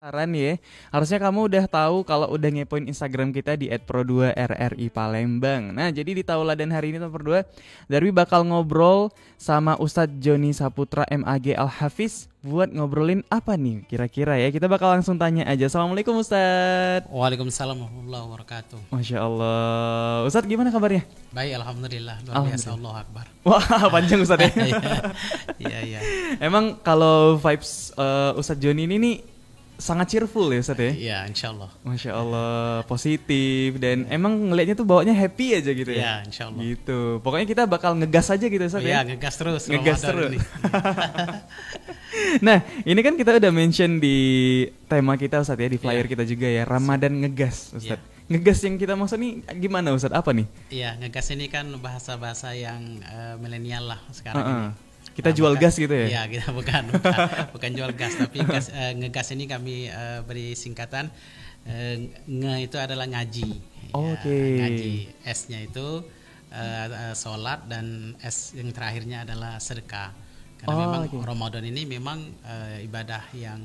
Saran ya, harusnya kamu udah tahu kalau udah ngepoin Instagram kita di @pro2rri Palembang. Nah, jadi di Tauladan hari ini nomor 2, Darwi bakal ngobrol sama Ustadz Joni Saputra MAG Al-Hafiz buat ngobrolin apa nih kira-kira ya. Kita bakal langsung tanya aja. Assalamualaikum Ustadz. Waalaikumsalam warahmatullahi wabarakatuh. Masya Allah. Ustadz gimana kabarnya? Baik, alhamdulillah, luar biasa, Allah Akbar. Wah, panjang Ustadz ya. Iya, iya. Emang kalau vibes Ustadz Joni ini nih sangat cheerful ya Ustadz ya? Iya, insya Allah. Masya Allah, positif dan emang ngelihatnya tuh bawanya happy aja gitu ya? Iya, insya Allah. Gitu, pokoknya kita bakal ngegas aja gitu Ustadz ya? Iya, ngegas terus. Ngegas Ramadan terus. ini. Nah, ini kan kita udah mention di tema kita Ustadz ya, di flyer Iya. kita juga ya, Ramadan ngegas Ustadz. Iya. Ngegas yang kita maksud nih gimana Ustadz, apa nih? Iya, ngegas ini kan bahasa-bahasa yang milenial lah sekarang Heeh. ini. Kita Nah, jual bukan- gas gitu ya? Iya, kita bukan jual gas, tapi ngegas ini kami beri singkatan. Nge itu adalah ngaji. Ya, Oke. Ngaji. S-nya itu sholat, dan S yang terakhirnya adalah sedekah. Karena Oh, memang oke. Ramadan ini memang ibadah yang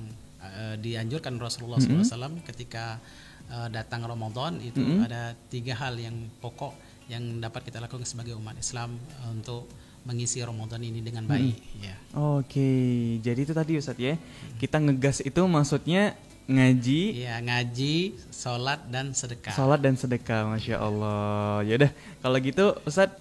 dianjurkan Rasulullah SAW ketika datang Ramadan itu ada 3 hal yang pokok yang dapat kita lakukan sebagai umat Islam untuk mengisi Ramadan ini dengan baik. Ya. Oke, jadi itu tadi Ustadz ya, kita ngegas itu maksudnya ngaji, Iya, ngaji, sholat, dan sedekah. salat dan sedekah, Masya Allah. Yaudah, kalau gitu Ustadz,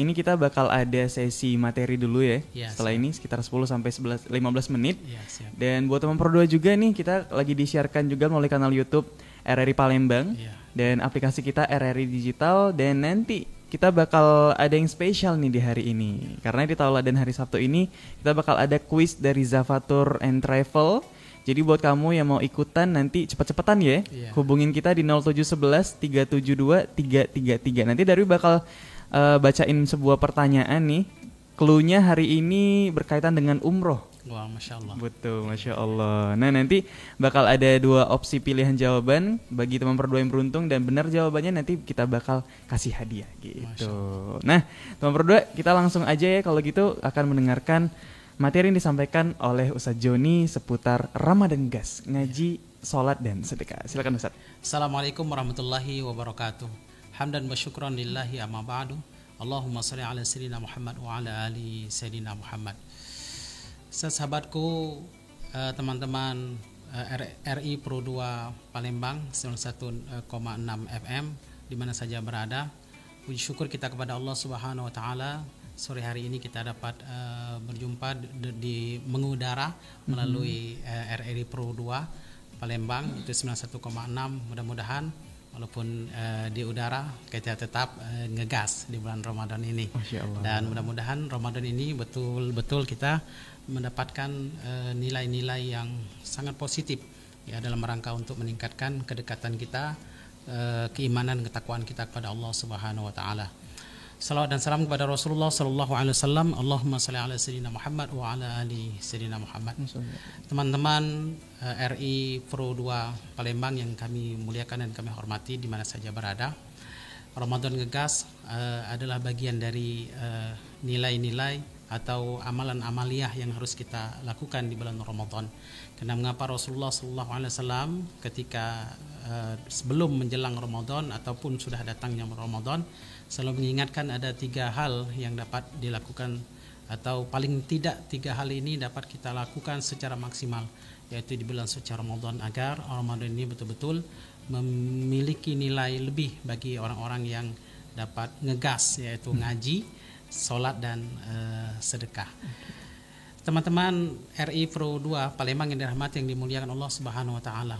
ini kita bakal ada sesi materi dulu ya. Ya, Setelah siap. ini sekitar 10 sampai 15 menit. Iya, siap. Dan buat teman Pro 2 juga nih, kita lagi disiarkan juga melalui kanal YouTube RRI Palembang Iya. dan aplikasi kita RRI Digital, dan nanti kita bakal ada yang spesial nih di hari ini. Karena di Tauladan hari Sabtu ini kita bakal ada kuis dari Zavatur and Travel. Jadi buat kamu yang mau ikutan nanti cepet-cepetan ya, Iya. hubungin kita di 0711 372 333. Nanti Darwi bakal bacain sebuah pertanyaan nih. Cluenya hari ini berkaitan dengan umroh. Wah, Masya Allah. Betul, Masya Allah. Nah, nanti bakal ada 2 opsi pilihan jawaban bagi teman berdua yang beruntung, dan benar jawabannya nanti kita bakal kasih hadiah gitu. Masya Nah, teman berdua, kita langsung aja ya kalau gitu akan mendengarkan materi yang disampaikan oleh Ustadz Joni seputar Ramadan Gas, ngaji, sholat, dan sedekah. Silakan Ustadz. Assalamualaikum warahmatullahi wabarakatuh. Hamdan wa syukran lillahi amma ba'du. Allahumma salli ala sayyidina Muhammad wa ala ali sayyidina Muhammad. Sahabatku, teman-teman RI Pro 2 Palembang 91,6 FM di mana saja berada. Puji syukur kita kepada Allah Subhanahu wa taala. Sore hari ini kita dapat berjumpa di mengudara melalui RRI Pro 2 Palembang itu 91,6. Mudah-mudahan walaupun di udara kita tetap ngegas di bulan Ramadan ini. Masya Allah. Dan mudah-mudahan Ramadan ini betul-betul kita mendapatkan nilai-nilai yang sangat positif ya dalam rangka untuk meningkatkan kedekatan kita, keimanan, ketakwaan kita kepada Allah Subhanahu wa taala. Salawat dan salam kepada Rasulullah sallallahu alaihi wasallam. Allahumma shalli ala sayyidina Muhammad wa ala ali sayyidina Muhammad. Teman-teman RI Pro 2 Palembang yang kami muliakan dan kami hormati di mana saja berada. Ramadan Ngegas adalah bagian dari nilai-nilai atau amalan-amaliyah yang harus kita lakukan di bulan Ramadan. Karena mengapa Rasulullah sallallahu alaihi wasallam ketika sebelum menjelang Ramadan ataupun sudah datangnya Ramadan selalu mengingatkan ada 3 hal yang dapat dilakukan, atau paling tidak 3 hal ini dapat kita lakukan secara maksimal, yaitu di bulan suci Ramadan, agar Ramadan ini betul-betul memiliki nilai lebih bagi orang-orang yang dapat ngegas, yaitu ngaji, sholat, dan sedekah. Teman-teman RI Pro 2 Palembang yang dirahmati, yang dimuliakan Allah Subhanahu wa taala.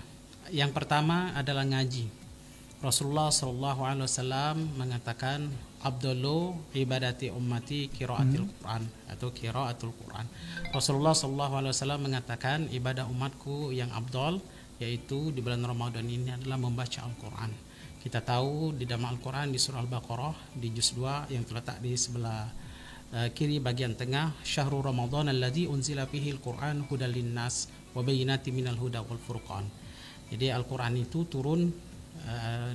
Yang pertama adalah ngaji. Rasulullah sallallahu alaihi wasallam mengatakan abdullu ibadati ummati qiraatul Quran atau qiraatul Quran. Rasulullah sallallahu alaihi wasallam mengatakan ibadah umatku yang abdul yaitu di bulan Ramadan ini adalah membaca Al-Qur'an. Kita tahu di dalam Al-Qur'an di surah Al-Baqarah di juz 2 yang terletak di sebelah kiri bagian tengah, syahrul Ramadan alladzi unzila fihi al-Qur'an hudal linnas wa bayyinatin minal huda wal furqan. Jadi Al-Qur'an itu turun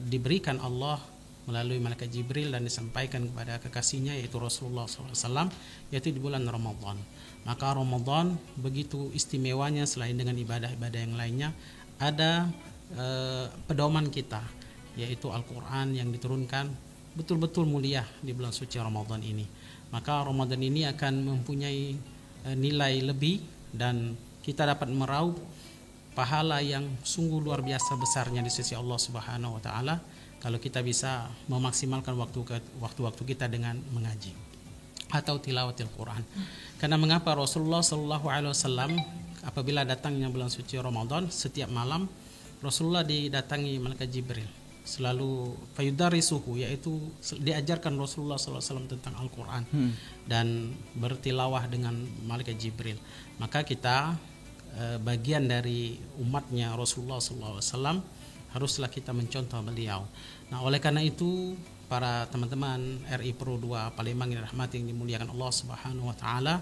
diberikan Allah melalui malaikat Jibril dan disampaikan kepada kekasihnya yaitu Rasulullah SAW, yaitu di bulan Ramadan. Maka Ramadan begitu istimewanya, selain dengan ibadah-ibadah yang lainnya, ada pedoman kita, yaitu Al-Quran yang diturunkan betul-betul mulia di bulan suci Ramadan ini. Maka Ramadan ini akan mempunyai nilai lebih dan kita dapat meraup pahala yang sungguh luar biasa besarnya di sisi Allah Subhanahu wa taala kalau kita bisa memaksimalkan waktu-waktu kita dengan mengaji atau tilawatil Quran. Karena mengapa Rasulullah sallallahu alaihi wasallam apabila datangnya bulan suci Ramadan, setiap malam Rasulullah didatangi malaikat Jibril, selalu fayudarisuhu, yaitu diajarkan Rasulullah sallallahu alaihi wasallam tentang Al-Quran dan bertilawah dengan malaikat Jibril. Maka kita bagian dari umatnya Rasulullah SAW, haruslah kita mencontoh beliau. Nah, oleh karena itu para teman-teman RI Pro 2 Palembang yang dirahmati, yang dimuliakan Allah Subhanahu wa taala,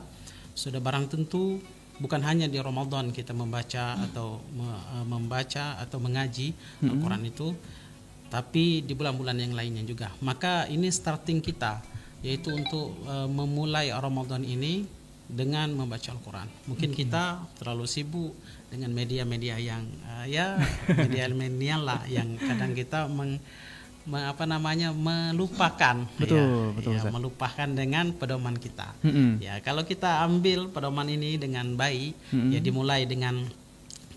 sudah barang tentu bukan hanya di Ramadan kita membaca atau mengaji Al-Quran itu, tapi di bulan-bulan yang lainnya juga. Maka ini starting kita, yaitu untuk memulai Ramadan ini dengan membaca Al-Quran. Mungkin kita terlalu sibuk dengan media-media yang media-media lah yang kadang kita melupakan, melupakan dengan pedoman kita. Ya, kalau kita ambil pedoman ini dengan baik, ya dimulai dengan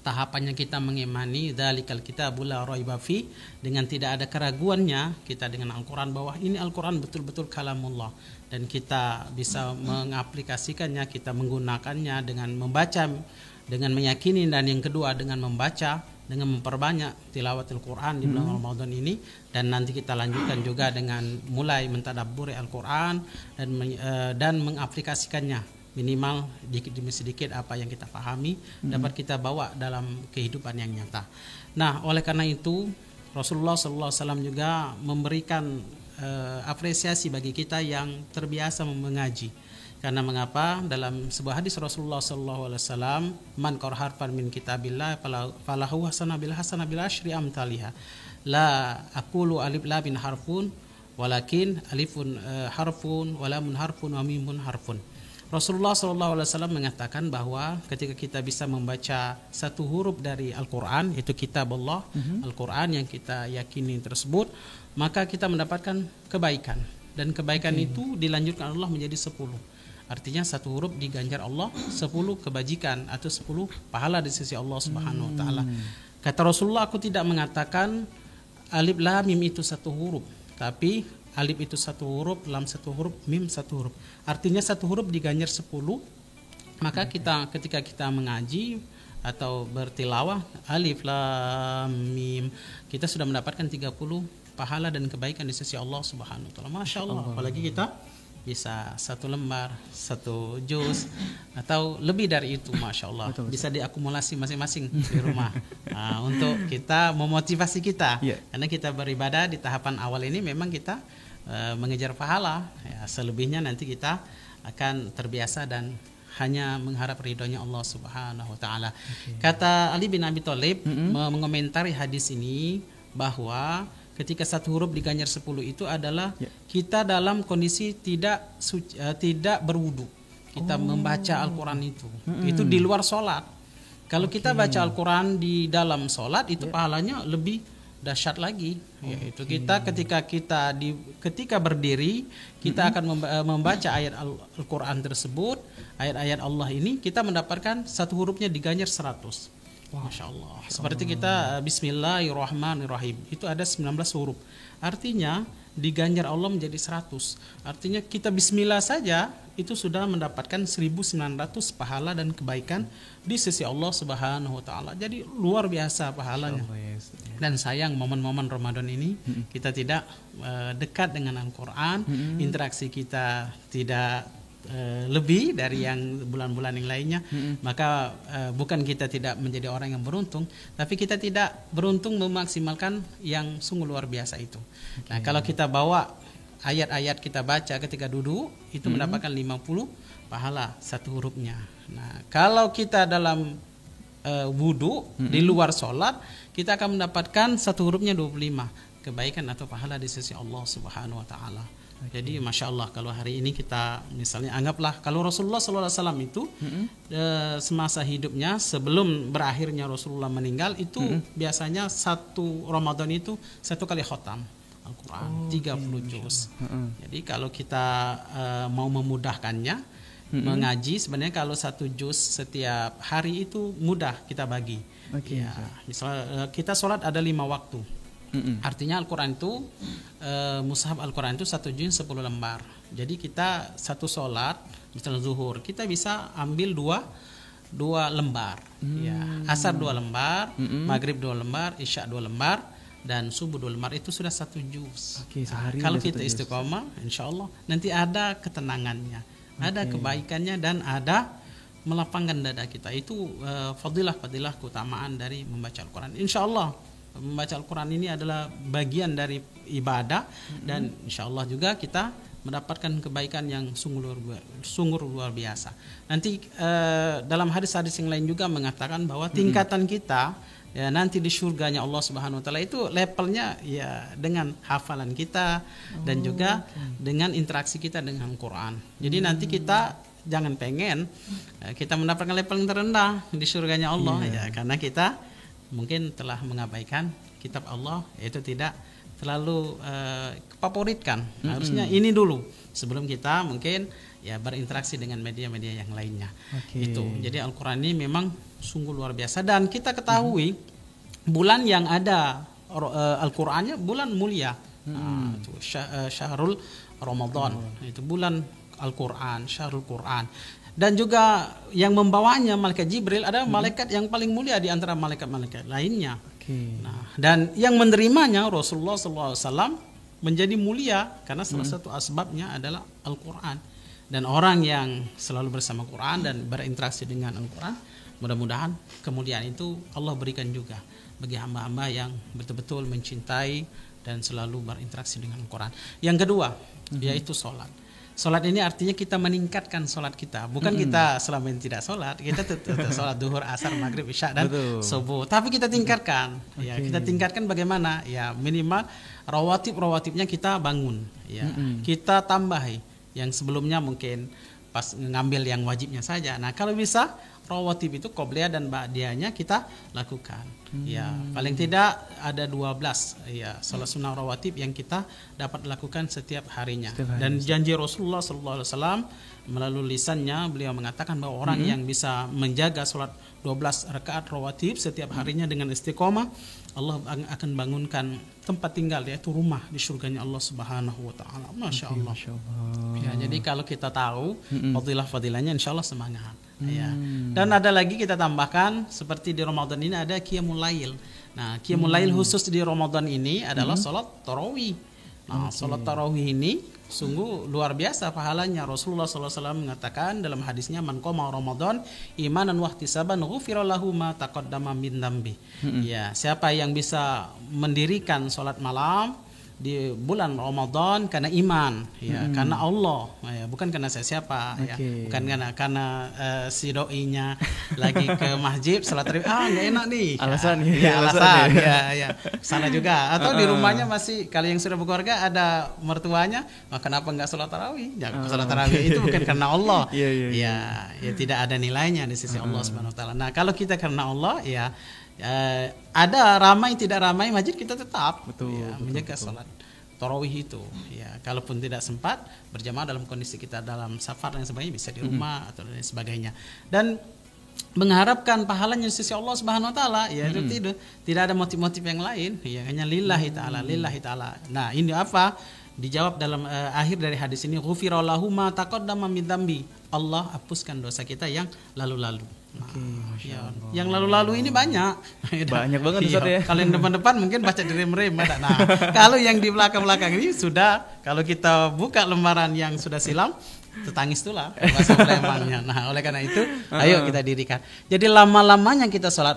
tahapannya kita mengimani dzalikal kitabul la raiba fi, dengan tidak ada keraguannya kita dengan Al-Quran bahwa ini Al-Quran betul-betul kalamullah, dan kita bisa mengaplikasikannya, kita menggunakannya dengan membaca, dengan meyakini, dan yang kedua dengan membaca, dengan memperbanyak tilawatil Quran di bulan Ramadan ini, dan nanti kita lanjutkan juga dengan mulai mentadabburi Al-Quran dan mengaplikasikannya, minimal sedikit demi sedikit apa yang kita pahami dapat kita bawa dalam kehidupan yang nyata. Nah, oleh karena itu Rasulullah SAW juga memberikan apresiasi bagi kita yang terbiasa mengaji. Karena mengapa? Dalam sebuah hadis Rasulullah SAW, man qara harfan min kitabillah falahu hasanah bil asyri amthaliha. La aqulu alif lam min harfun walakin alifun harfun wa lamun harfun wa mimun harfun. Rasulullah SAW mengatakan bahwa ketika kita bisa membaca satu huruf dari Al-Quran, yaitu kitab Allah, Al-Quran yang kita yakini tersebut, maka kita mendapatkan kebaikan. Dan kebaikan itu dilanjutkan Allah menjadi 10. Artinya satu huruf diganjar Allah 10 kebajikan atau 10 pahala di sisi Allah Subhanahu wa taala. Kata Rasulullah, aku tidak mengatakan alif lam mim itu satu huruf, tapi alif itu satu huruf, lam satu huruf, mim satu huruf. Artinya satu huruf diganjar 10. Maka kita ketika kita mengaji atau bertilawah alif lam mim, kita sudah mendapatkan 30 pahala dan kebaikan di sisi Allah Subhanahu wa taala. Masya Allah. Apalagi kita bisa satu lembar, satu juz atau lebih dari itu, Masya Allah. Bisa diakumulasi masing-masing di rumah untuk kita memotivasi kita. Karena kita beribadah di tahapan awal ini memang kita mengejar pahala, ya, selebihnya nanti kita akan terbiasa dan hanya mengharap ridhonya Allah Subhanahu wa taala. Kata Ali bin Abi Thalib mengomentari hadis ini bahwa ketika satu huruf diganjar 10 itu adalah kita dalam kondisi tidak berwudu. Kita membaca Al-Quran itu. Itu di luar sholat. Kalau kita baca Al-Quran di dalam sholat itu pahalanya lebih dahsyat lagi. Yaitu kita ketika berdiri kita akan membaca ayat Al-Quran tersebut, ayat-ayat Allah ini, kita mendapatkan satu hurufnya diganjar 100. Masya Allah. Seperti kita Bismillahirrahmanirrahim, itu ada 19 huruf. Artinya diganjar Allah menjadi 100. Artinya kita bismillah saja itu sudah mendapatkan 1900 pahala dan kebaikan di sisi Allah Subhanahu wa taala. Jadi luar biasa pahalanya. Dan sayang momen-momen Ramadan ini kita tidak dekat dengan Al-Quran, interaksi kita tidak lebih dari yang bulan-bulan yang lainnya. Maka bukan kita tidak menjadi orang yang beruntung, tapi kita tidak beruntung memaksimalkan yang sungguh luar biasa itu. Nah, kalau kita bawa ayat-ayat kita baca ketika duduk itu mendapatkan 50 pahala satu hurufnya. Nah, kalau kita dalam wudu di luar sholat kita akan mendapatkan satu hurufnya 25. kebaikan atau pahala di sisi Allah Subhanahu wa taala. Jadi Masya Allah, kalau hari ini kita misalnya anggaplah kalau Rasulullah SAW itu semasa hidupnya sebelum berakhirnya Rasulullah meninggal itu biasanya satu Ramadan itu 1 kali khotam Al-Quran 30 juz. Jadi kalau kita mau memudahkannya mengaji, sebenarnya kalau 1 juz setiap hari itu mudah kita bagi. Ya, misalnya kita sholat ada 5 waktu. Artinya Al-Quran itu mushaf Al-Quran itu 1 juz 10 lembar. Jadi kita satu sholat misalnya zuhur kita bisa ambil dua lembar. Ya, asar 2 lembar, maghrib 2 lembar, isya 2 lembar, dan subuh 2 lembar, itu sudah 1 juz. Kalau kita istiqomah, insya Allah nanti ada ketenangannya, ada kebaikannya, dan ada melapangkan dada kita. Itu fadilah keutamaan dari membaca Al-Quran. Insya Allah membaca Al-Quran ini adalah bagian dari ibadah, dan insya Allah juga kita mendapatkan kebaikan yang sungguh luar biasa. Nanti dalam hadis-hadis yang lain juga mengatakan bahwa tingkatan kita ya nanti di surganya Allah Subhanahu wa taala itu levelnya ya dengan hafalan kita dan juga dengan interaksi kita dengan Al-Quran. Jadi nanti kita jangan pengen kita mendapatkan level yang terendah di surganya Allah ya, karena kita mungkin telah mengabaikan kitab Allah, yaitu tidak terlalu favoritkan. Harusnya ini dulu sebelum kita mungkin ya berinteraksi dengan media-media yang lainnya. Itu. Jadi Al-Quran ini memang sungguh luar biasa, dan kita ketahui bulan yang ada Al-Qurannya bulan mulia. Itu Syahrul Ramadan. Itu bulan Al-Quran, Syahrul Quran. Dan juga yang membawanya malaikat Jibril adalah malaikat yang paling mulia di antara malaikat-malaikat lainnya. Nah, dan yang menerimanya Rasulullah SAW menjadi mulia karena salah satu asbabnya adalah Al-Quran. Dan orang yang selalu bersama Quran dan berinteraksi dengan Al-Quran, mudah-mudahan kemuliaan itu Allah berikan juga bagi hamba-hamba yang betul-betul mencintai dan selalu berinteraksi dengan Al-Quran. Yang kedua, yaitu sholat. Sholat ini artinya kita meningkatkan sholat kita. Bukan kita selama ini tidak sholat. Kita tetap sholat duhur, asar, maghrib, isya, dan subuh. Tapi kita tingkatkan. Ya, kita tingkatkan bagaimana? Ya, minimal rawatibnya kita bangun. Ya, kita tambahi. Yang sebelumnya mungkin pas ngambil yang wajibnya saja. Nah, kalau bisa rawatib itu qobliyah dan ba'diyahnya kita lakukan. Ya, paling tidak ada 12 ya salat sunnah rawatib yang kita dapat lakukan setiap harinya. Dan janji Rasulullah SAW melalui lisannya, beliau mengatakan bahwa orang yang bisa menjaga salat 12 rakaat rawatib setiap harinya dengan istiqomah, Allah akan bangunkan tempat tinggal, yaitu rumah di surganya Allah Subhanahu wa taala. Masya Allah. Ya, jadi kalau kita tahu fadilah-fadilahnya, insya Allah semangat. Ya. Dan ada lagi kita tambahkan, seperti di Ramadan ini ada Qiyamul Lail. Nah, Qiyamul Lail khusus di Ramadan ini adalah salat tarawih. Nah, salat tarawih ini sungguh luar biasa pahalanya. Rasulullah SAW mengatakan dalam hadisnya, man qama Ramadan imanan wahtisaban ghufira lahu ma taqaddama min dzambi. Ya, siapa yang bisa mendirikan salat malam di bulan Ramadan karena iman, ya, karena Allah, ya, bukan karena siapa, ya, bukan karena si doinya lagi ke masjid salat tarawih, nggak enak nih, alasan, ya, sana juga, atau di rumahnya masih, kalau yang sudah berkeluarga ada mertuanya, kenapa nggak salat tarawih? Ya, salat tarawih itu bukan karena Allah, ya, tidak ada nilainya di sisi Allah Subhanahu Wa Taala. Nah, kalau kita karena Allah, ya. Ada ramai tidak ramai masjid kita tetap menjaga sholat tarawih itu, ya, kalaupun tidak sempat berjamaah dalam kondisi kita dalam safar dan sebagainya, bisa di rumah atau dan sebagainya, dan mengharapkan pahalanya di sisi Allah Subhanahu Wa Taala, ya, itu tidak ada motif-motif yang lain, ya, hanya lillahi taala. Nah, ini apa dijawab dalam akhir dari hadis ini, ghufira lahu ma taqaddama min dzambi, Allah hapuskan dosa kita yang lalu-lalu. Ya, yang lalu-lalu ini banyak banget ya. Kalau yang depan-depan mungkin baca di rem-rem. Nah, kalau yang di belakang-belakang ini sudah, kalau kita buka lembaran yang sudah silam, tetangis itulah bahasa Palembangnya. Nah, oleh karena itu, ayo kita dirikan. Jadi lama-lamanya kita sholat,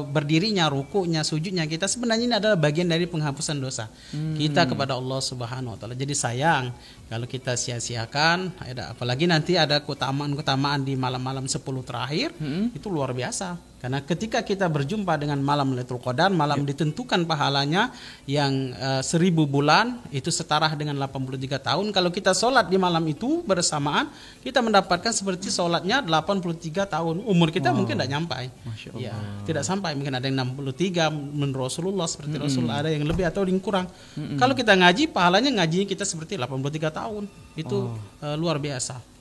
berdirinya, rukunya, sujudnya kita, sebenarnya ini adalah bagian dari penghapusan dosa kita kepada Allah Subhanahu Wa Taala. Jadi sayang kalau kita sia-siakan, apalagi nanti ada keutamaan di malam-malam 10 terakhir, itu luar biasa. Karena ketika kita berjumpa dengan malam Lailatul Qadar, malam ditentukan pahalanya yang 1000 bulan, itu setara dengan 83 tahun. Kalau kita sholat di malam itu bersamaan, kita mendapatkan seperti sholatnya 83 tahun. Umur kita mungkin tidak nyampai. Ya, tidak sampai, mungkin ada yang 63 menurut Rasulullah, seperti Rasulullah, ada yang lebih atau yang kurang. Kalau kita ngaji, pahalanya ngajinya kita seperti 83 tahun. Itu luar biasa.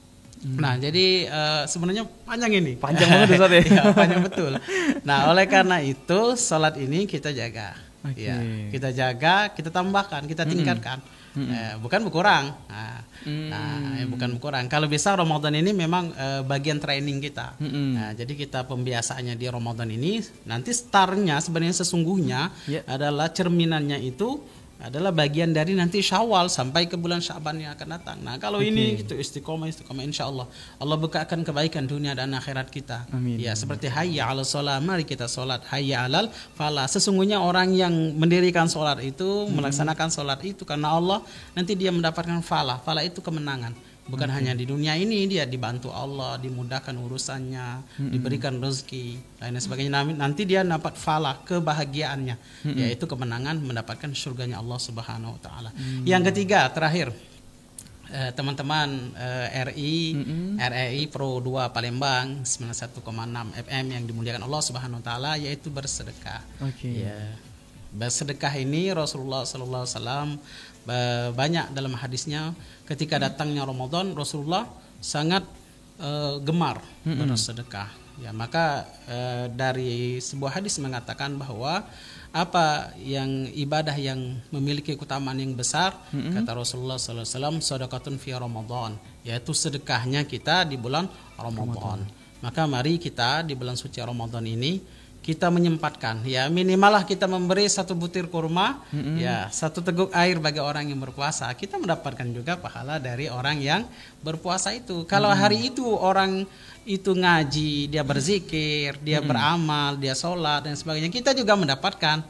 Nah, jadi sebenarnya panjang ini. Panjang banget Ustaz ya. Ya, panjang betul. Nah, oleh karena itu salat ini kita jaga. Ya, kita jaga, kita tambahkan, kita tingkatkan. Bukan berkurang. Bukan berkurang. Kalau bisa Ramadan ini memang bagian training kita. Nah, jadi kita pembiasaannya di Ramadan ini, nanti startnya sebenarnya sesungguhnya adalah cerminannya itu adalah bagian dari nanti Syawal sampai ke bulan Syaban yang akan datang. Nah, kalau ini itu istiqomah insya Allah Allah bukakan kebaikan dunia dan akhirat kita. Amin. Ya, seperti hayya 'alal shalah, mari kita salat, hayya 'alal falah. Sesungguhnya orang yang mendirikan salat itu, melaksanakan salat itu karena Allah, nanti dia mendapatkan falah. Falah itu kemenangan. Bukan hanya di dunia ini, dia dibantu Allah, dimudahkan urusannya, diberikan rezeki, lain sebagainya. Nanti dia dapat falah, kebahagiaannya, yaitu kemenangan, mendapatkan surganya Allah Subhanahu Wa Taala. Yang ketiga, terakhir, teman-teman RRI Pro 2 Palembang 91,6 FM yang dimuliakan Allah Subhanahu Wa Taala, yaitu bersedekah. Ya. Bersedekah ini Rasulullah Sallallahu Alaihi Wasallam banyak dalam hadisnya, ketika datangnya Ramadan Rasulullah sangat gemar bersedekah. Ya, maka dari sebuah hadis mengatakan bahwa apa yang ibadah yang memiliki keutamaan yang besar, kata Rasulullah Sallallahu Alaihi Wasallam, sedekatun fi Ramadan, yaitu sedekahnya kita di bulan Ramadan. Maka mari kita di bulan suci Ramadan ini kita menyempatkan, ya minimalah kita memberi 1 butir kurma, ya 1 teguk air bagi orang yang berpuasa. Kita mendapatkan juga pahala dari orang yang berpuasa itu. Kalau hari itu orang itu ngaji, dia berzikir, dia beramal, dia sholat dan sebagainya, kita juga mendapatkan.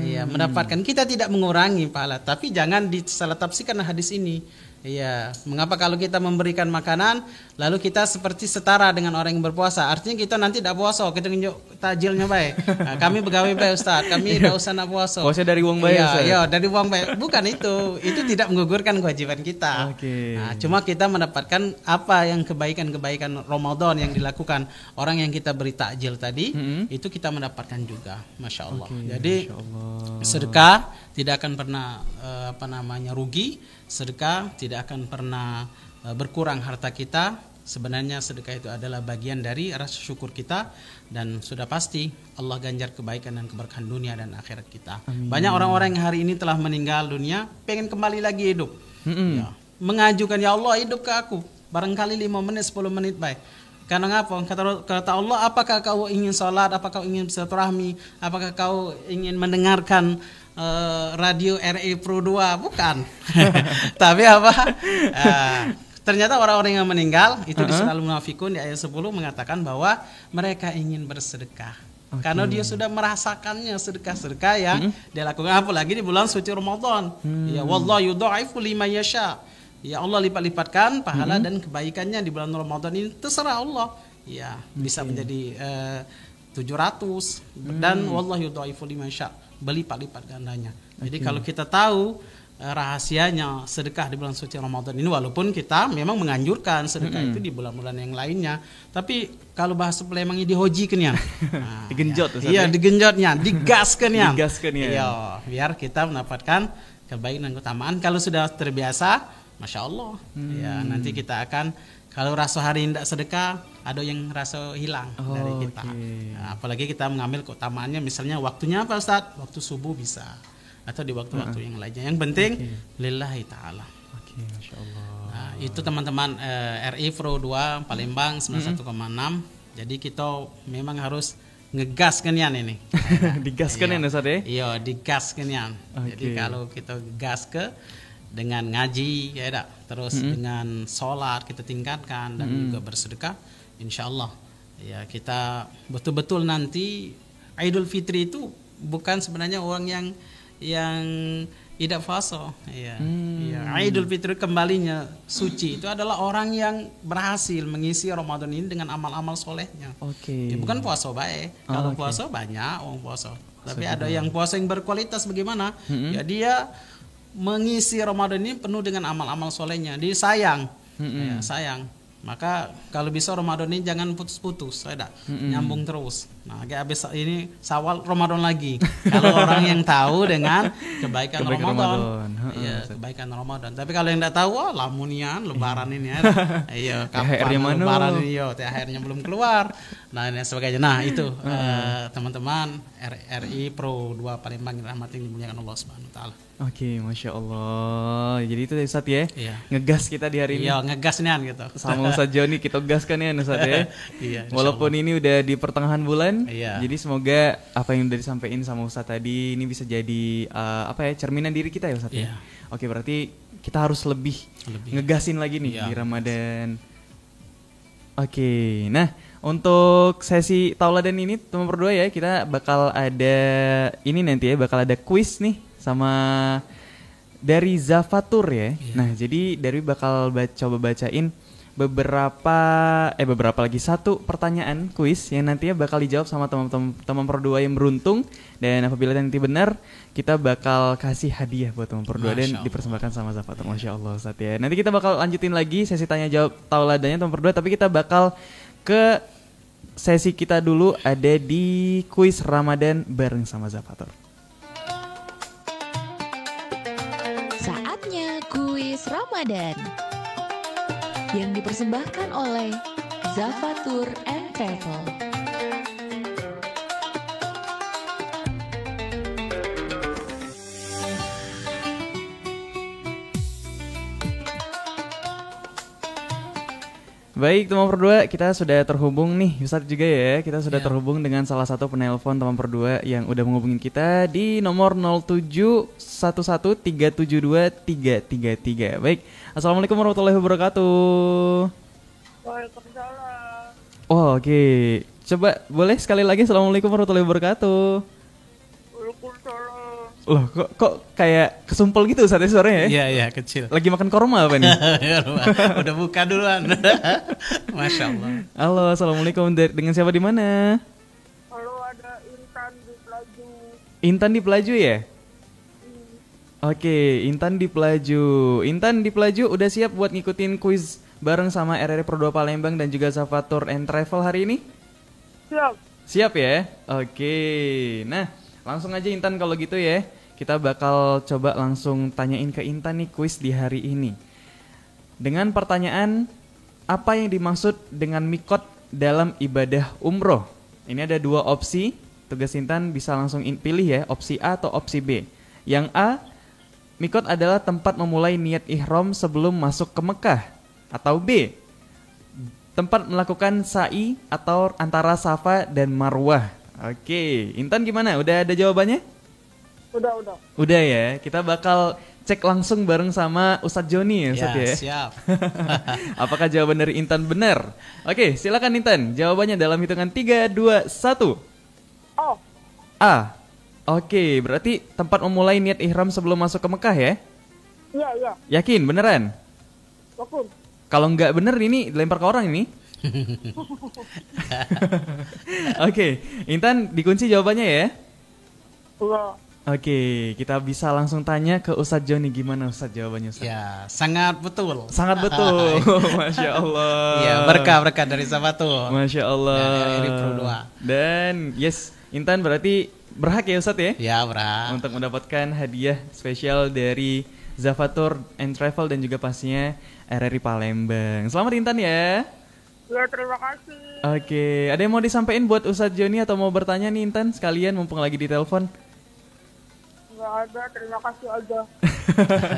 Ya, mendapatkan. Kita tidak mengurangi pahala, tapi jangan disalah-tafsirkan hadis ini. Iya, mengapa kalau kita memberikan makanan lalu kita seperti setara dengan orang yang berpuasa? Artinya kita nanti tidak puasa, kita nunjuk takjilnya baik. Nah, kami pegawai baik Ustaz, kami tidak usah nak puasa. Puasa dari uang baik Ustaz. Iya, dari uang baik. Bukan itu tidak menggugurkan kewajiban kita. Nah, cuma kita mendapatkan apa yang kebaikan-kebaikan Ramadan yang dilakukan orang yang kita beri takjil tadi, itu kita mendapatkan juga, Masya Allah. Jadi sedekah tidak akan pernah rugi. Sedekah tidak akan pernah berkurang harta kita. Sebenarnya sedekah itu adalah bagian dari rasa syukur kita, dan sudah pasti Allah ganjar kebaikan dan keberkahan dunia dan akhirat kita. Amin. Banyak orang-orang yang hari ini telah meninggal dunia pengen kembali lagi hidup. Ya, mengajukan, ya Allah hidup ke aku barangkali 5 menit 10 menit baik. Karena ngapa? Kata Allah, apakah kau ingin sholat, apakah kau ingin silaturahmi, apakah kau ingin mendengarkan radio RRI Pro 2? Bukan. Tapi apa? Ternyata orang-orang yang meninggal itu di surah Al-Munafikun di ayat 10 mengatakan bahwa mereka ingin bersedekah. Karena dia sudah merasakannya sedekah-sedekah yang dia lakukan, apalagi di bulan suci Ramadan. Ya, wallahu yudha'ifu liman yasha. Ya, Allah lipat-lipatkan pahala dan kebaikannya di bulan Ramadan ini, terserah Allah. Ya, bisa menjadi 700 dan wallahu yudha'ifu liman yasha, berlipat-lipat gandanya. Jadi kalau kita tahu rahasianya sedekah di bulan suci Ramadan ini, walaupun kita memang menganjurkan sedekah itu di bulan-bulan yang lainnya, tapi kalau bahasa Palembangnya dihojikan ya. Nah, digenjot tuh. Iya, digenjotnya, digaskan ya. Digaskan ya. Iya, biar kita mendapatkan kebaikan dan keutamaan. Kalau sudah terbiasa, Masya Allah, ya nanti kita akan, kalau rasa hari ini tidak sedekah, ada yang rasa hilang dari kita. Nah, apalagi kita mengambil keutamaannya, misalnya waktunya apa Ustaz? Waktu subuh bisa, atau di waktu-waktu yang lainnya. Yang penting lillahi ta'ala. Masya Allah. Nah, itu teman-teman RI Pro 2 Palembang 91,6. Jadi kita memang harus ngegaskan yan ini. Digaskan ya Ustaz ya? Iya, digaskan yan. Jadi kalau kita gas ke dengan ngaji ya dak, terus dengan sholat kita tingkatkan dan juga bersedekah, insya Allah ya kita betul-betul nanti Idul Fitri itu bukan sebenarnya uang yang Tidak puasa. Iya. Iya. Idul Fitri kembalinya suci itu adalah orang yang berhasil mengisi Ramadan ini dengan amal-amal solehnya. Oke. Ya, bukan puasa baik. Kalau oke. puasa banyak orang puasa. Tapi ada yang puasa yang berkualitas bagaimana? Ya dia mengisi Ramadan ini penuh dengan amal-amal solehnya. Dia sayang. Ya, sayang. Maka kalau bisa Ramadan ini jangan putus-putus, ada nyambung terus. Nah, kayak habis ini Syawal Ramadan lagi. Kalau orang yang tahu dengan kebaikan Ramadan, iya kebaikan Ramadan. Tapi kalau yang tidak tahu, wah lamunian Lebaran ini ya. Iya, kapan Lebaran ini yo, THR-nya belum keluar. Nah, ini sebagainya. Nah, itu teman-teman RRI Pro 2 Palembang yang rahmat yang dimuliakan Allah Subhanahu wa taala. Oke, Masya Allah. Jadi itu Ustadz ya, Iya. ngegas kita di hari ini. Iya, ngegas nih gitu. Sama Ustadz Joni kita gaskan ya Ustadz ya. Iya, Walaupun ini udah di pertengahan bulan, Iya. jadi semoga apa yang udah disampaikan sama Ustadz tadi ini bisa jadi cerminan diri kita ya Ustadz. Iya. Ya? Oke, berarti kita harus lebih ngegasin lagi nih Iya. di Ramadan. Oke, nah untuk sesi tauladan ini teman berdua ya kita bakal ada ini nanti ya bakal ada kuis nih sama dari Zafatur ya. Iya. Nah jadi dari bakal coba bacain beberapa lagi satu pertanyaan kuis yang nantinya bakal dijawab sama teman berdua yang beruntung, dan apabila nanti benar kita bakal kasih hadiah buat teman berdua dan dipersembahkan sama Zafatur. Masya Allah Ustadz ya. Nanti kita bakal lanjutin lagi sesi tanya jawab tauladannya teman berdua, tapi kita bakal ke sesi kita dulu ada di kuis Ramadan bareng sama Zafatur. Saatnya kuis Ramadan yang dipersembahkan oleh Zafatur and Travel. Baik teman berdua, kita sudah terhubung nih Ustadz juga ya. Kita sudah terhubung dengan salah satu penelpon teman berdua yang udah menghubungin kita di nomor 0711372333. Baik, Assalamualaikum warahmatullahi wabarakatuh. Waalaikumsalam. Oh, oke. Coba boleh sekali lagi Assalamualaikum warahmatullahi wabarakatuh. Waalaikumsalam. Loh kok kayak kesumpel gitu Ustadz suaranya ya? Iya, kecil. Lagi makan korma apa nih? Udah buka duluan. Masya Allah. Halo, Assalamualaikum. Dengan siapa di mana? Kalau ada Intan di Pelaju. Intan di Pelaju ya? Oke, Intan di Pelaju. Intan di Pelaju udah siap buat ngikutin kuis bareng sama RRI Pro 2 Palembang dan juga Zafatur and Travel hari ini? Siap. Siap ya? Oke. Nah, langsung aja Intan kalau gitu ya. Kita bakal coba langsung tanyain ke Intan nih kuis di hari ini. Dengan pertanyaan, apa yang dimaksud dengan mikot dalam ibadah umroh? Ini ada dua opsi. Tugas Intan bisa langsung pilih ya, opsi A atau opsi B. Yang A, mikot adalah tempat memulai niat ihram sebelum masuk ke Mekah. Atau B, tempat melakukan sa'i atau antara Safa dan Marwah. Oke, Intan gimana? Udah ada jawabannya? Udah. Udah ya, kita bakal cek langsung bareng sama Ustadz Joni ya Ustadz ya. Siap. Apakah jawaban dari Intan benar? Oke, silakan Intan. Jawabannya dalam hitungan 3, 2, 1. Oh, A. Oke, berarti tempat memulai niat ihram sebelum masuk ke Mekah ya? iya. Yakin, beneran? Yakin. Kalau nggak bener ini lempar ke orang ini. Oke, Intan dikunci jawabannya ya? Iya. Oke, kita bisa langsung tanya ke Ustadz Joni. Gimana Ustadz jawabannya Ustadz? Ya, sangat betul. Sangat betul. Masya Allah. Iya, berkah-berkah dari Zafatur. Masya Allah. Dan RRI Pro 2. Dan yes, Intan berarti berhak ya Ustadz ya? Ya, berhak. Untuk mendapatkan hadiah spesial dari Zafatur and Travel dan juga pastinya RRI Palembang. Selamat Intan ya. Ya, terima kasih. Oke, ada yang mau disampaikan buat Ustadz Joni atau mau bertanya nih Intan sekalian mumpung lagi di telepon? Nggak ada, terima kasih aja.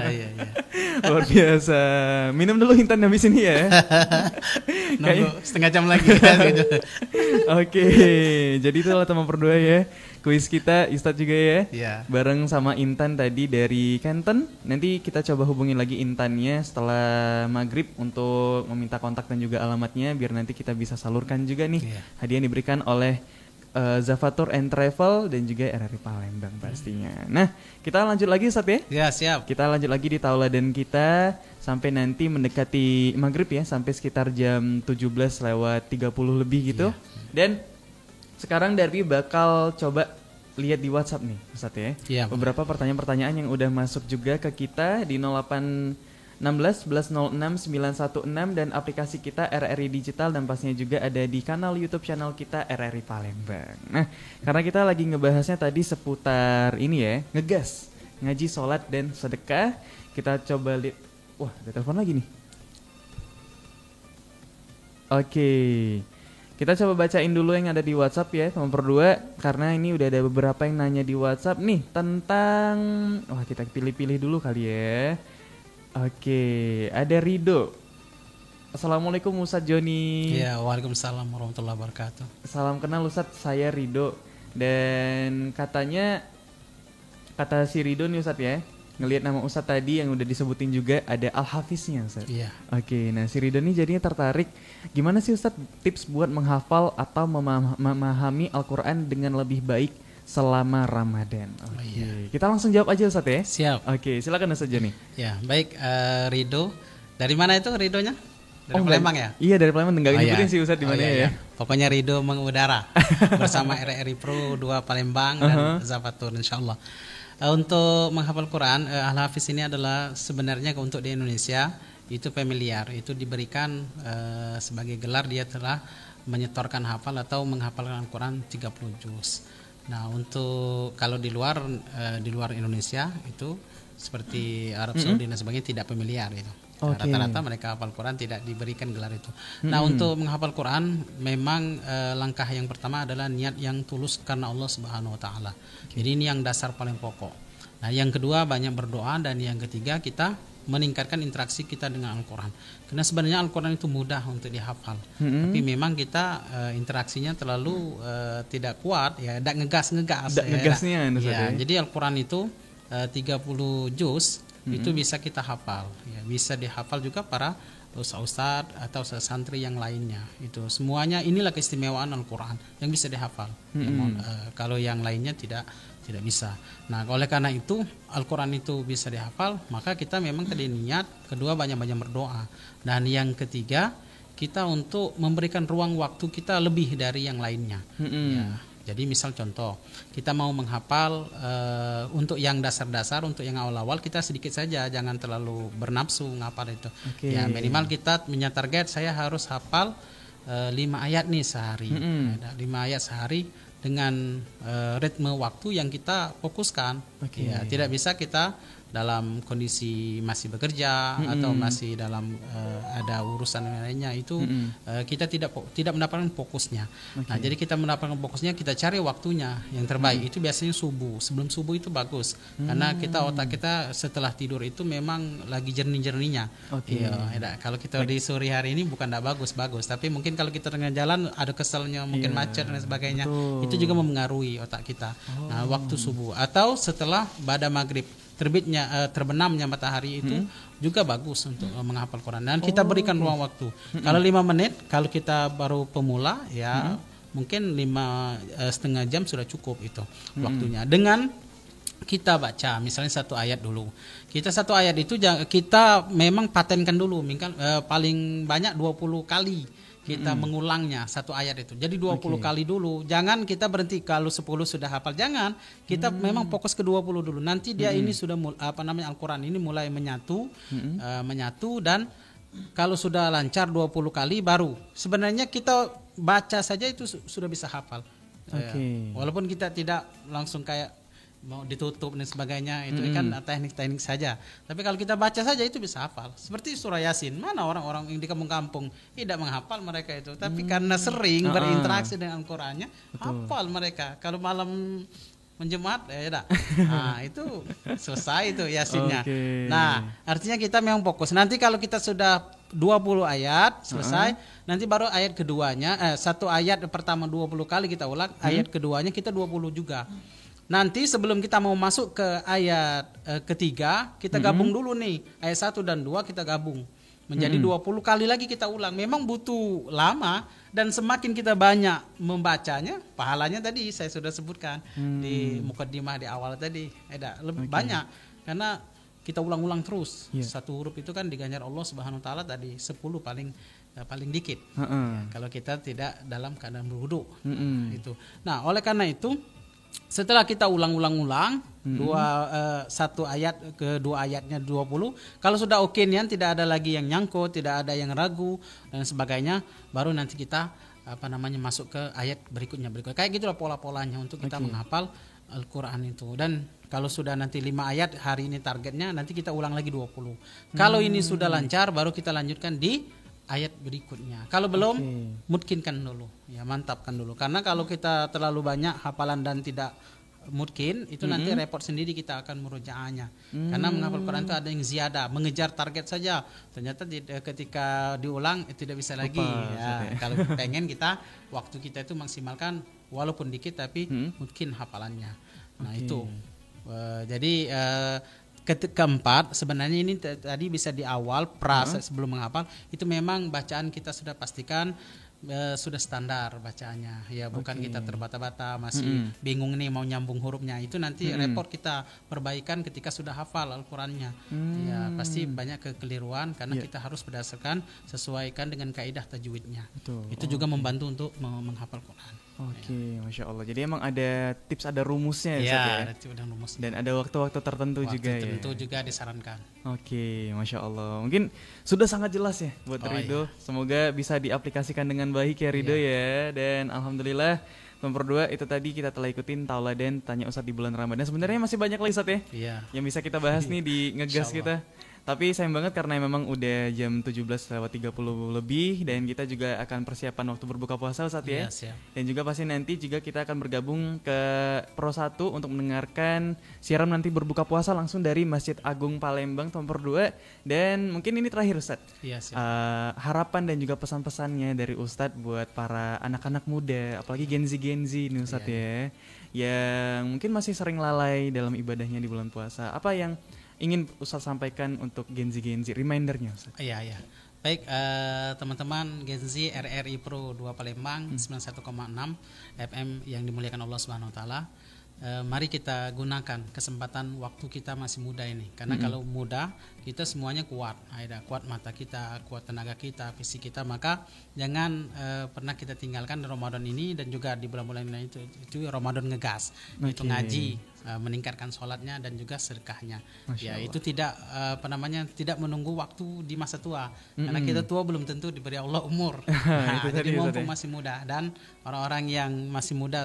Iya. Luar biasa. Minum dulu Intan habis ini ya. Nunggu setengah jam lagi. Oke, jadi itulah teman berdua ya. Kuis kita Ustadz juga ya. Iya. Bareng sama Intan tadi dari Canton. Nanti kita coba hubungin lagi Intannya setelah maghrib untuk meminta kontak dan juga alamatnya biar nanti kita bisa salurkan juga nih Iya. hadiah yang diberikan oleh Zavatur and Travel dan juga RRI Palembang pastinya. Nah, kita lanjut lagi Ustaz ya. Ya, siap. Kita lanjut lagi di tauladan kita sampai nanti mendekati maghrib ya, sampai sekitar jam 17:30 lebih gitu. Dan sekarang Darby bakal coba lihat di WhatsApp nih Ustaz ya. Iya. Beberapa pertanyaan-pertanyaan yang udah masuk juga ke kita di 0816 1106 916 dan aplikasi kita RRI Digital, dan pastinya juga ada di kanal YouTube channel kita RRI Palembang. Nah, karena kita lagi ngebahasnya tadi seputar ini ya, ngegas, ngaji, sholat, dan sedekah, kita coba lihat. Wah, ada telepon lagi nih. Oke, kita coba bacain dulu yang ada di WhatsApp ya, nomor 2, karena ini udah ada beberapa yang nanya di WhatsApp nih tentang, wah kita pilih-pilih dulu kali ya. Oke, ada Rido. Assalamualaikum Ustadz Joni. Iya, waalaikumsalam warahmatullahi wabarakatuh. Salam kenal Ustadz, saya Rido. Dan katanya, kata si Rido nih Ustadz ya, ngelihat nama Ustadz tadi yang udah disebutin juga ada Al-Hafiznya Ustadz. Iya. Oke, nah si Rido nih jadinya tertarik, gimana sih Ustadz tips buat menghafal atau memahami Al-Quran dengan lebih baik selama Ramadan? Oke, kita langsung jawab aja Ustadz ya. Siap. Oke, silakan Ustadz Joni. Ya, baik, Rido. Dari mana itu Ridonya? Dari Palembang ya? Iya, dari Palembang. Enggak ngikutin iya. sih Ustadz di mana iya, ya. Pokoknya Rido mengudara bersama RRI Pro 2 Palembang dan Zavatur insyaallah. Untuk menghafal Quran, Al-Hafiz ini adalah sebenarnya untuk di Indonesia itu familiar, itu diberikan sebagai gelar dia telah menyetorkan hafal atau menghafalkan Al-Quran 30 juz. Nah, untuk kalau di luar Indonesia itu seperti Arab Saudi dan sebagainya tidak familiar itu. Rata-rata mereka hafal Quran tidak diberikan gelar itu. Nah, untuk menghafal Quran memang langkah yang pertama adalah niat yang tulus karena Allah Subhanahu wa taala. Jadi ini yang dasar paling pokok. Nah, yang kedua banyak berdoa, dan yang ketiga kita meningkatkan interaksi kita dengan Al-Quran. Karena sebenarnya Al-Quran itu mudah untuk dihafal, tapi memang kita interaksinya terlalu tidak kuat ya, tidak ngegas-ngegas. Ya, jadi Al-Quran itu 30 juz itu bisa kita hafal, ya, bisa dihafal juga para ustaz atau santri yang lainnya. Itu semuanya inilah keistimewaan Al-Quran yang bisa dihafal. Kalau yang lainnya tidak bisa. Nah, oleh karena itu Al-Quran itu bisa dihafal, maka kita memang tadi niat, kedua banyak-banyak berdoa, dan yang ketiga kita untuk memberikan ruang waktu kita lebih dari yang lainnya. Ya, jadi misal contoh kita mau menghafal untuk yang dasar-dasar, untuk yang awal-awal kita sedikit saja, jangan terlalu bernafsu ngapal itu. Ya minimal kita punya target, saya harus hafal 5 ayat nih sehari. 5 ayat sehari dengan ritme waktu yang kita fokuskan. Ya, tidak bisa kita dalam kondisi masih bekerja atau masih dalam ada urusan lainnya itu kita tidak mendapatkan fokusnya. Nah, jadi kita mendapatkan fokusnya, kita cari waktunya yang terbaik. Itu biasanya subuh. Sebelum subuh itu bagus karena otak kita setelah tidur itu memang lagi jernih-jernihnya. Ya, kalau kita di sore hari ini bukan tidak bagus, tapi mungkin kalau kita tengah jalan ada keselnya, mungkin macet dan sebagainya. Itu juga mempengaruhi otak kita. Nah, waktu subuh atau setelah pada maghrib terbenamnya matahari itu juga bagus untuk menghafal Quran, dan kita berikan ruang waktu. Kalau 5 menit, kalau kita baru pemula ya mungkin 5,5 jam sudah cukup itu waktunya. Dengan kita baca misalnya 1 ayat dulu. Kita 1 ayat itu kita memang patenkan dulu, paling banyak 20 kali kita mengulangnya 1 ayat itu. Jadi 20 kali dulu. Jangan kita berhenti kalau 10 sudah hafal. Jangan. Kita memang fokus ke 20 dulu. Nanti dia ini sudah Al-Quran ini mulai menyatu dan kalau sudah lancar 20 kali baru. Sebenarnya kita baca saja itu sudah bisa hafal. Walaupun kita tidak langsung kayak mau ditutup dan sebagainya, itu kan teknik-teknik saja. Tapi kalau kita baca saja itu bisa hafal. Seperti surah Yasin, mana orang-orang yang di kampung-kampung tidak menghafal mereka itu, tapi karena sering berinteraksi dengan Al-Qurannya, hafal mereka. Kalau malam menjemaat nah itu selesai itu Yasinnya. Nah, artinya kita memang fokus. Nanti kalau kita sudah 20 ayat selesai, nanti baru ayat keduanya, 1 ayat pertama 20 kali kita ulang, ayat keduanya kita 20 juga. Nanti sebelum kita mau masuk ke ayat ketiga, kita gabung dulu nih. Ayat 1 dan 2 kita gabung. menjadi 20 kali lagi kita ulang. Memang butuh lama, dan semakin kita banyak membacanya, pahalanya tadi saya sudah sebutkan di mukadimah di awal tadi, lebih banyak karena kita ulang-ulang terus. Satu huruf itu kan diganjar Allah Subhanahu wa taala tadi 10 paling dikit. Ya, kalau kita tidak dalam keadaan berwudu. Itu. Nah, oleh karena itu setelah kita ulang-ulang satu ayat ke dua ayatnya 20, kalau sudah oke nian, tidak ada lagi yang nyangkut, tidak ada yang ragu dan sebagainya, baru nanti kita masuk ke ayat berikutnya. Kayak gitulah pola-polanya untuk kita menghafal Al-Qur'an itu. Dan kalau sudah nanti 5 ayat hari ini targetnya, nanti kita ulang lagi 20. Kalau ini sudah lancar, baru kita lanjutkan di ayat berikutnya. Kalau belum, mungkinkan dulu, ya mantapkan dulu. Karena kalau kita terlalu banyak hafalan dan tidak mungkin, itu nanti repot sendiri kita akan murojaahnya. Karena menghafal Quran itu ada yang ziyadah, mengejar target saja. Ternyata ketika diulang tidak bisa lagi. Kalau pengen kita waktu kita itu maksimalkan walaupun dikit tapi mungkin hafalannya. Nah itu. Jadi keempat, sebenarnya ini tadi bisa di awal sebelum menghafal itu memang bacaan kita sudah pastikan sudah standar bacaannya, ya bukan kita terbata-bata masih bingung nih mau nyambung hurufnya, itu nanti repot kita perbaikan ketika sudah hafal Al-Qur'annya. Ya pasti banyak kekeliruan karena kita harus berdasarkan sesuaikan dengan kaidah tajwidnya. Itu juga membantu untuk menghafal Quran. Masya Allah. Jadi emang ada tips, ada rumusnya ya? Ada tips dan rumusnya. Dan ada waktu-waktu tertentu juga ya? Tertentu juga disarankan. Masya Allah. Mungkin sudah sangat jelas ya buat Ridho. Semoga bisa diaplikasikan dengan baik ya Ridho ya. Dan alhamdulillah nomor 2 itu tadi kita telah ikutin tauladan tanya Ustadz di bulan Ramadan. Sebenarnya masih banyak lagi Ustadz ya yang bisa kita bahas nih di Ngegas kita. Tapi sayang banget karena memang udah jam 17:30 lebih dan kita juga akan persiapan waktu berbuka puasa Ustadz ya. Dan juga pasti nanti juga kita akan bergabung ke Pro 1 untuk mendengarkan siaran nanti berbuka puasa langsung dari Masjid Agung Palembang nomor 2. Dan mungkin ini terakhir Ustadz. Harapan dan juga pesan-pesannya dari Ustadz buat para anak-anak muda, apalagi Gen Z nih Ustadz ya. Yang mungkin masih sering lalai dalam ibadahnya di bulan puasa. Apa yang ingin Ustadz sampaikan untuk Gen Z remindernya Ustadz? Baik, teman-teman Gen Z RRI Pro 2 Palembang 91,6 FM yang dimuliakan Allah Subhanahu wa taala. Mari kita gunakan kesempatan waktu kita masih muda ini. Karena kalau muda kita semuanya kuat, kuat mata kita, kuat tenaga kita, fisik kita, maka jangan pernah kita tinggalkan Ramadan ini dan juga di bulan-bulan lain itu Ramadan ngegas. Itu ngaji, meningkatkan sholatnya dan juga sedekahnya. Itu tidak tidak menunggu waktu di masa tua. Karena kita tua belum tentu diberi Allah umur. Jadi mumpung masih muda, dan orang-orang yang masih muda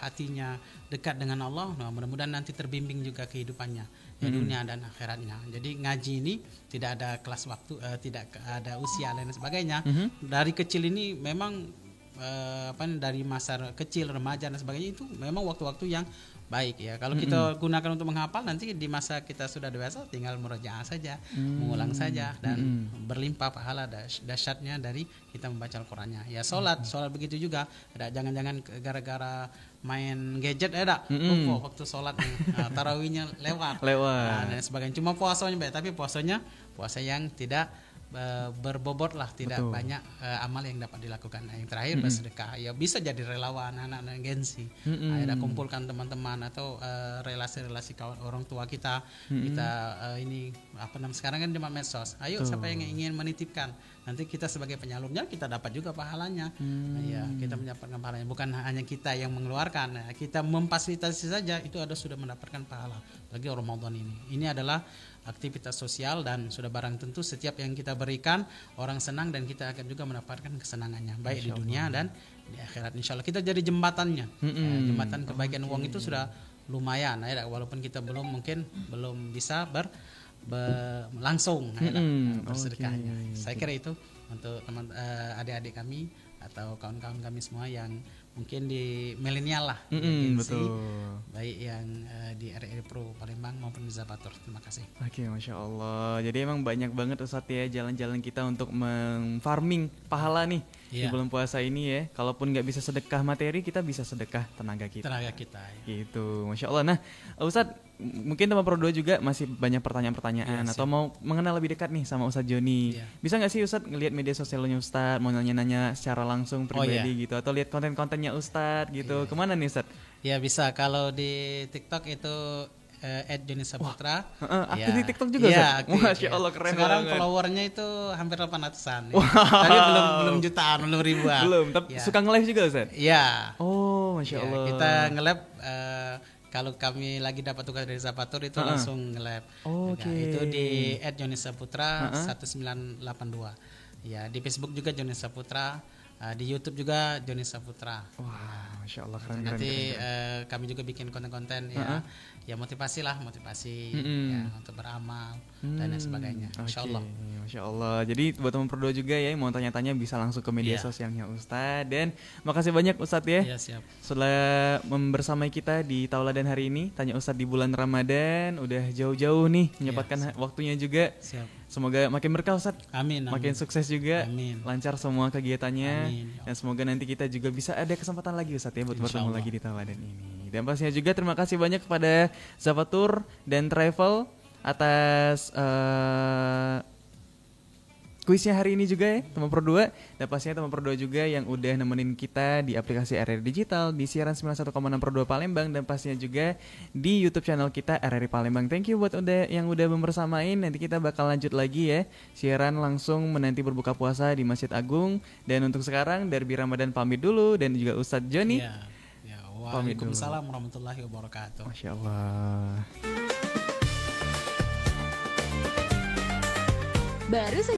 hatinya dekat dengan Allah, mudah-mudahan nanti terbimbing juga kehidupannya dunia dan akhiratnya. Jadi ngaji ini tidak ada kelas waktu, tidak ada usia dan sebagainya. Dari kecil ini memang dari masa kecil, remaja dan sebagainya, itu memang waktu-waktu yang baik ya. Kalau kita gunakan untuk menghafal, nanti di masa kita sudah dewasa tinggal murojaah saja, mengulang saja, dan berlimpah pahala dahsyatnya dari kita membaca Al-Qur'annya. Ya sholat begitu juga. Jangan-jangan gara-gara main gadget lupa waktu sholat tarawihnya lewat. Dan sebagainya. Cuma puasanya baik, tapi puasa yang tidak berbobot lah, tidak banyak amal yang dapat dilakukan. Yang terakhir bersedekah, ya bisa jadi relawan anak-anak Gen Z. Ada kumpulkan teman-teman atau relasi-relasi kawan orang tua kita. Kita ini sekarang kan cuma medsos. Ayo siapa yang ingin menitipkan, nanti kita sebagai penyalurnya kita dapat juga pahalanya. Kita mendapatkan pahalanya, bukan hanya kita yang mengeluarkan. Kita memfasilitasi saja itu sudah mendapatkan pahala. Lagi Ramadan ini adalah aktivitas sosial dan sudah barang tentu setiap yang kita berikan orang senang dan kita akan juga mendapatkan kesenangannya baik di dunia dan di akhirat. Insyaallah kita jadi jembatannya. Jembatan kebaikan uang itu sudah lumayan walaupun kita belum bisa langsung bersedekahnya. Saya kira itu untuk teman adik-adik kami atau kawan-kawan kami semua yang mungkin di milenial lah, Betul. baik yang di RRI Pro Palembang maupun di Zapatur. Terima kasih. Oke, Masya Allah. Jadi emang banyak banget Ustadz ya jalan-jalan kita untuk farming pahala nih di Iya. bulan puasa ini ya. Kalaupun nggak bisa sedekah materi, kita bisa sedekah tenaga kita. Tenaga kita. Ya. Gitu, Masya Allah. Nah, Ustadz, mungkin teman Pro 2 juga masih banyak pertanyaan-pertanyaan Iya, atau mau mengenal lebih dekat nih sama Ustadz Joni. Iya. Bisa nggak sih Ustadz ngelihat media sosialnya Ustadz, mau nanya-nanya secara langsung pribadi iya. gitu, atau lihat konten-kontennya Ustadz gitu. Kemana nih Ustadz? Ya bisa, kalau di TikTok itu @jonisaputra. Aktif di TikTok juga, Iya, Ustadz? aktif, Masya ya. Allah, keren Sekarang banget. followernya itu hampir 800-an. Ya. Tapi belum jutaan, belum ribuan. Belum, tapi Ya. suka nge-live juga Ustadz? Iya. Oh, Masya Ya, Allah. kita nge-lab kalau kami lagi dapat tugas dari Zapatur itu langsung nge-lab. Oh, Nah, oke. itu di @jonisaputra 1982. Ya, di Facebook juga Joni Saputra, di YouTube juga Joni Saputra. Wah, Masya Allah, keren. Nanti kami juga bikin konten-konten ya, ya motivasi ya, untuk beramal dan lain sebagainya. Insya Allah. Masya Allah. Jadi buat teman Pro 2 juga ya yang mau tanya-tanya bisa langsung ke media Iya. sosialnya Ustadz. Dan makasih banyak Ustadz ya. Iya, siap. Sudah membersamai kita di Tauladan hari ini. Tanya Ustadz di bulan Ramadan. Udah jauh-jauh nih menyempatkan waktunya juga. Siap. Semoga makin berkah Ustadz. Amin. Makin sukses juga. Amin. Lancar semua kegiatannya. Amin. Dan semoga nanti kita juga bisa ada kesempatan lagi Ustadz ya buat Insya bertemu Allah. lagi di Tauladan ini. Dan pastinya juga terima kasih banyak kepada Zapatur dan Travel atas kuisnya hari ini juga ya teman Pro 2. Dan pastinya teman Pro 2 juga yang udah nemenin kita di aplikasi RRI Digital, di siaran 91,6 Pro 2 Palembang, dan pastinya juga di YouTube channel kita RRI Palembang. Thank you buat yang udah membersamain. Nanti kita bakal lanjut lagi ya siaran langsung menanti berbuka puasa di Masjid Agung. Dan untuk sekarang Darbi Ramadan pamit dulu, dan juga Ustadz Joni. Ya. Pamit dulu. Waalaikumsalam warahmatullahi wabarakatuh. Masya Allah. Baru saja